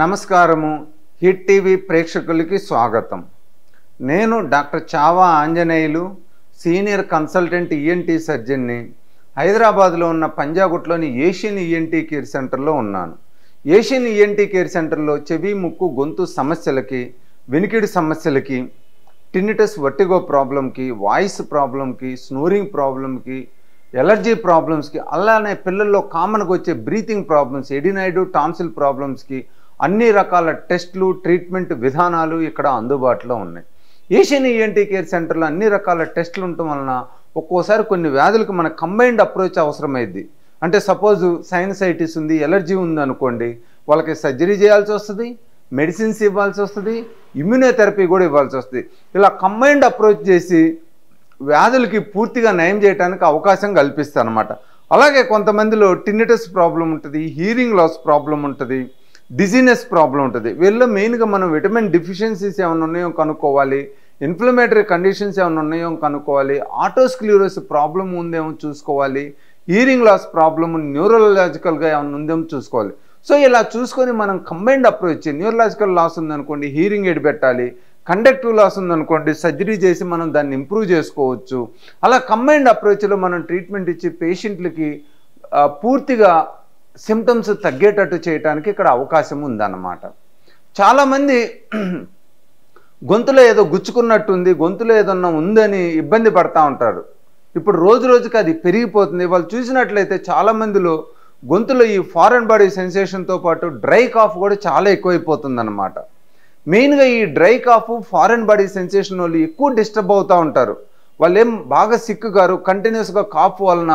నమస్కారము. Hit TV ప్రేక్షకులకి స్వాగతం. నేను doctor Chhaava Anjaneyulu, senior consultant ENT సర్జన్ని. హైదరాబాద్లో ఉన్న పంజాగుట్లోని ఏషియన్ ఈఎన్టీ కేర్ సెంటర్లో ఉన్నాను. ఏషియన్ ఈఎన్టీ కేర్ సెంటర్లో చెవి, ముక్కు, గొంతు సమస్యలకి, వినికిడి సమస్యలకి, టిన్నిటస్ వర్టిగో ప్రాబ్లంకి, వాయిస్ ప్రాబ్లంకి, స్నోరింగ్ ప్రాబ్లంకి, ఎలర్జీ ప్రాబ్లమ్స్కి, అలానే పిల్లల్లో కామన్గా వచ్చే బ్రీతింగ్ ప్రాబ్లమ్స్, ఎడినాయిడ్, టాన్సిల్ ప్రాబ్లమ్స్కి అన్ని రకాల టెస్టులు, ట్రీట్మెంట్ విధానాలు ఇక్కడ అందుబాటులో ఉన్నాయి. ఏషియన్ ఈఎన్టీ కేర్ సెంటర్లో అన్ని రకాల టెస్టులు ఉండటం వలన ఒక్కోసారి కొన్ని వ్యాధులకు మన కంబైన్డ్ అప్రోచ్ అవసరమైంది. అంటే సపోజ్ సైనసైటిస్ ఉంది, ఎలర్జీ ఉంది అనుకోండి, వాళ్ళకి సర్జరీ చేయాల్సి వస్తుంది, మెడిసిన్స్ ఇవ్వాల్సి వస్తుంది, ఇమ్యూనోథెరపీ కూడా ఇవ్వాల్సి వస్తుంది. ఇలా కంబైన్డ్ అప్రోచ్ చేసి వ్యాధులకి పూర్తిగా నయం చేయడానికి అవకాశం కల్పిస్తుంది అనమాట. అలాగే కొంతమందిలో టిన్నిటస్ ప్రాబ్లం ఉంటుంది, హీరింగ్ లాస్ ప్రాబ్లం ఉంటుంది, డిజీనెస్ ప్రాబ్లం ఉంటుంది. వీళ్ళలో మెయిన్గా మనం విటమిన్ డిఫిషియన్సీస్ ఏమైనా ఉన్నాయో కనుక్కోవాలి, ఇన్ఫ్లమేటరీ కండిషన్స్ ఏమైనా ఉన్నాయో కనుక్కోవాలి, ఆటోస్క్లిరోసిస్ ప్రాబ్లం ఉందేమో చూసుకోవాలి, హీరింగ్ లాస్ ప్రాబ్లమ్ న్యూరలాజికల్గా ఏమైనా ఉందేమో చూసుకోవాలి. సో ఇలా చూసుకొని మనం కంబైన్డ్ అప్రోచ్, న్యూరలాజికల్ లాస్ ఉందనుకోండి హీరింగ్ ఎయిడ్ పెట్టాలి, కండక్టివ్ లాస్ ఉందనుకోండి సర్జరీ చేసి మనం దాన్ని ఇంప్రూవ్ చేసుకోవచ్చు. అలా కంబైన్డ్ అప్రోచ్లో మనం ట్రీట్మెంట్ ఇచ్చి పేషెంట్లకి పూర్తిగా సిమ్టమ్స్ తగ్గేటట్టు చేయడానికి ఇక్కడ అవకాశం ఉందన్నమాట. చాలామంది గొంతులో ఏదో గుచ్చుకున్నట్టుంది, గొంతులో ఏదన్నా ఉందని ఇబ్బంది పడతా ఉంటారు. ఇప్పుడు రోజు రోజుకి అది పెరిగిపోతుంది. వాళ్ళు చూసినట్లయితే చాలామందిలో గొంతులో ఈ ఫారెన్ బాడీ సెన్సేషన్తో పాటు డ్రై కాఫ్ కూడా చాలా ఎక్కువైపోతుంది అన్నమాట. మెయిన్గా ఈ dry cough, foreign body sensation వాళ్ళు ఎక్కువ డిస్టర్బ్ అవుతూ ఉంటారు. వాళ్ళు ఏం బాగా సిక్ గారు, కంటిన్యూస్గా కాఫ్ వలన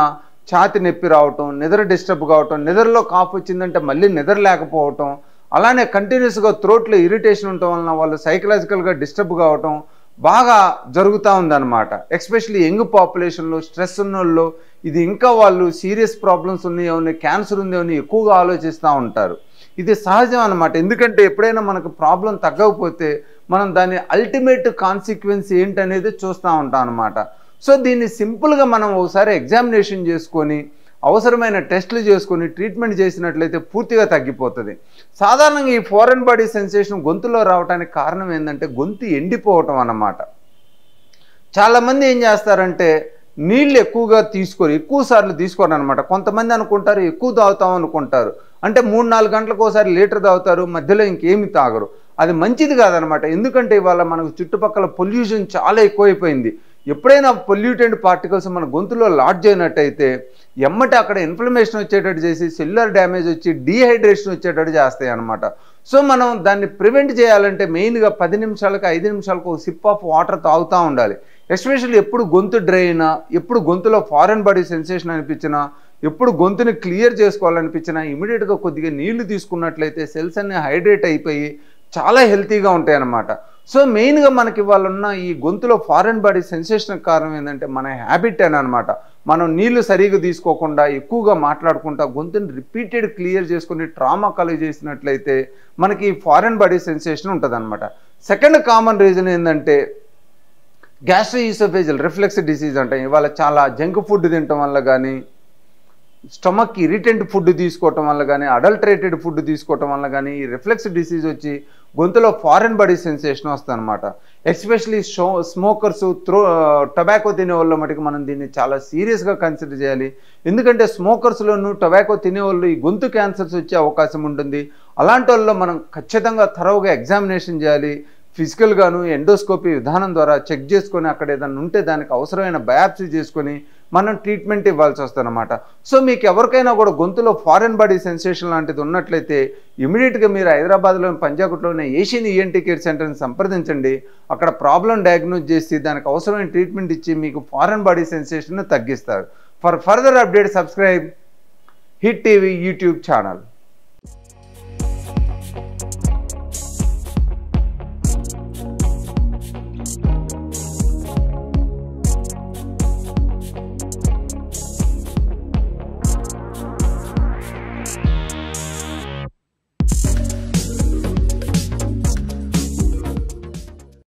ఛాతి నొప్పి రావటం, నిద్ర డిస్టర్బ్ కావటం, నిద్రలో కాఫ్ వచ్చిందంటే మళ్ళీ నిద్ర లేకపోవటం, అలానే కంటిన్యూస్గా థ్రోట్లో ఇరిటేషన్ ఉండటం వలన వాళ్ళు సైకలాజికల్గా డిస్టర్బ్ కావటం బాగా జరుగుతూ ఉందన్నమాట. ఎస్పెషల్లీ యంగ్ పాపులేషన్లో, స్ట్రెస్ ఉన్న వాళ్ళు ఇది ఇంకా వాళ్ళు సీరియస్ ప్రాబ్లమ్స్ ఉన్నాయో, క్యాన్సర్ ఉందేమో ఎక్కువగా ఆలోచిస్తూ ఉంటారు. ఇది సహజం అన్నమాట. ఎందుకంటే ఎప్పుడైనా మనకు ప్రాబ్లం తగ్గకపోతే మనం దాని అల్టిమేట్ కాన్సిక్వెన్స్ ఏంటనేది చూస్తూ ఉంటాం అన్నమాట. సో దీన్ని సింపుల్గా మనం ఒకసారి ఎగ్జామినేషన్ చేసుకొని అవసరమైన టెస్టులు చేసుకొని ట్రీట్మెంట్ చేసినట్లయితే పూర్తిగా తగ్గిపోతుంది. సాధారణంగా ఈ ఫారెన్ బాడీ సెన్సేషన్ గొంతులో రావడానికి కారణం ఏంటంటే గొంతు ఎండిపోవటం అన్నమాట. చాలామంది ఏం చేస్తారంటే నీళ్ళు ఎక్కువగా ఎక్కువ సార్లు తీసుకోరు అనమాట. కొంతమంది అనుకుంటారు ఎక్కువ తాగుతాం అనుకుంటారు, అంటే 3-4 గంటలకు ఒకసారి లీటర్ తాగుతారు, మధ్యలో ఇంకేమి తాగరు. అది మంచిది కాదనమాట. ఎందుకంటే ఇవాళ మనకు చుట్టుపక్కల పొల్యూషన్ చాలా ఎక్కువైపోయింది. ఎప్పుడైనా పొల్యూటెంట్ పార్టికల్స్ మన గొంతులో లాడ్జ్ అయినట్టయితే ఎమ్మటి అక్కడ ఇన్ఫ్లమేషన్ వచ్చేటట్టు చేసి సెల్యులర్ డ్యామేజ్ వచ్చి డీహైడ్రేషన్ వచ్చేటట్టు చేస్తాయి అన్నమాట. సో మనం దాన్ని ప్రివెంట్ చేయాలంటే మెయిన్గా 10 నిమిషాలకు 5 నిమిషాలకు ఒక సిప్ ఆఫ్ వాటర్ తాగుతూ ఉండాలి. ఎస్పెషల్లీ ఎప్పుడు గొంతు డ్రై అయినా, ఎప్పుడు గొంతులో ఫారెన్ బాడీ సెన్సేషన్ అనిపించినా, ఎప్పుడు గొంతుని క్లియర్ చేసుకోవాలనిపించినా ఇమీడియట్గా కొద్దిగా నీళ్లు తీసుకున్నట్లయితే సెల్స్ అన్నీ హైడ్రేట్ అయిపోయి చాలా హెల్తీగా ఉంటాయి అన్నమాట. సో మెయిన్గా మనకి ఇవాళ ఉన్న ఈ గొంతులో ఫారెన్ బాడీ సెన్సేషన్ కారణం ఏంటంటే మన హ్యాబిట్ అని అనమాట. మనం నీళ్లు సరిగ్గా తీసుకోకుండా ఎక్కువగా మాట్లాడుకుంటా గొంతుని రిపీటెడ్ క్లియర్ చేసుకుని ట్రామా కలుగు చేసినట్లయితే మనకి ఫారెన్ బాడీ సెన్సేషన్ ఉంటుంది అనమాట. సెకండ్ కామన్ రీజన్ ఏంటంటే గ్యాస్ట్రోఈసోఫేజియల్ రిఫ్లెక్స్ డిసీజ్ అంటాం. ఇవాళ చాలా జంక్ ఫుడ్ తినటం వల్ల కానీ, స్టమక్ ఇరిటెంట్ ఫుడ్ తీసుకోవటం వల్ల కానీ, అడల్టరేటెడ్ ఫుడ్ తీసుకోవటం వల్ల కానీ ఈ రిఫ్లెక్స్ డిసీజ్ వచ్చి గొంతులో ఫారెన్ బాడీ సెన్సేషన్ వస్తుంది అనమాట. ఎస్పెషలీ స్మోకర్స్, టొబాకో తినే వాళ్ళ మటుకు మనం దీన్ని చాలా సీరియస్గా కన్సిడర్ చేయాలి. ఎందుకంటే స్మోకర్స్లోనూ టొబాకో తినేవాళ్ళు ఈ గొంతు క్యాన్సర్స్ వచ్చే అవకాశం ఉంటుంది. అలాంటి వాళ్ళలో మనం ఖచ్చితంగా థరోగా ఎగ్జామినేషన్ చేయాలి. ఫిజికల్గాను ఎండోస్కోపీ విధానం ద్వారా చెక్ చేసుకొని అక్కడ ఏదైనా ఉంటే దానికి అవసరమైన బయాప్సీ చేసుకొని మనం ట్రీట్మెంట్ ఇవ్వాల్సి వస్తుందన్నమాట. సో మీకు ఎవరికైనా కూడా గొంతులో ఫారెన్ బాడీ సెన్సేషన్ లాంటిది ఉన్నట్లయితే ఇమీడియట్గా మీరు హైదరాబాద్లోని పంజాగుట్లోని ఏషియన్ ఈఎన్టీ కేర్ సెంటర్ని సంప్రదించండి. అక్కడ ప్రాబ్లం డయాగ్నోస్ చేసి దానికి అవసరమైన ట్రీట్మెంట్ ఇచ్చి మీకు ఫారెన్ బాడీ సెన్సేషన్ తగ్గిస్తారు. For further update subscribe hit TV YouTube channel.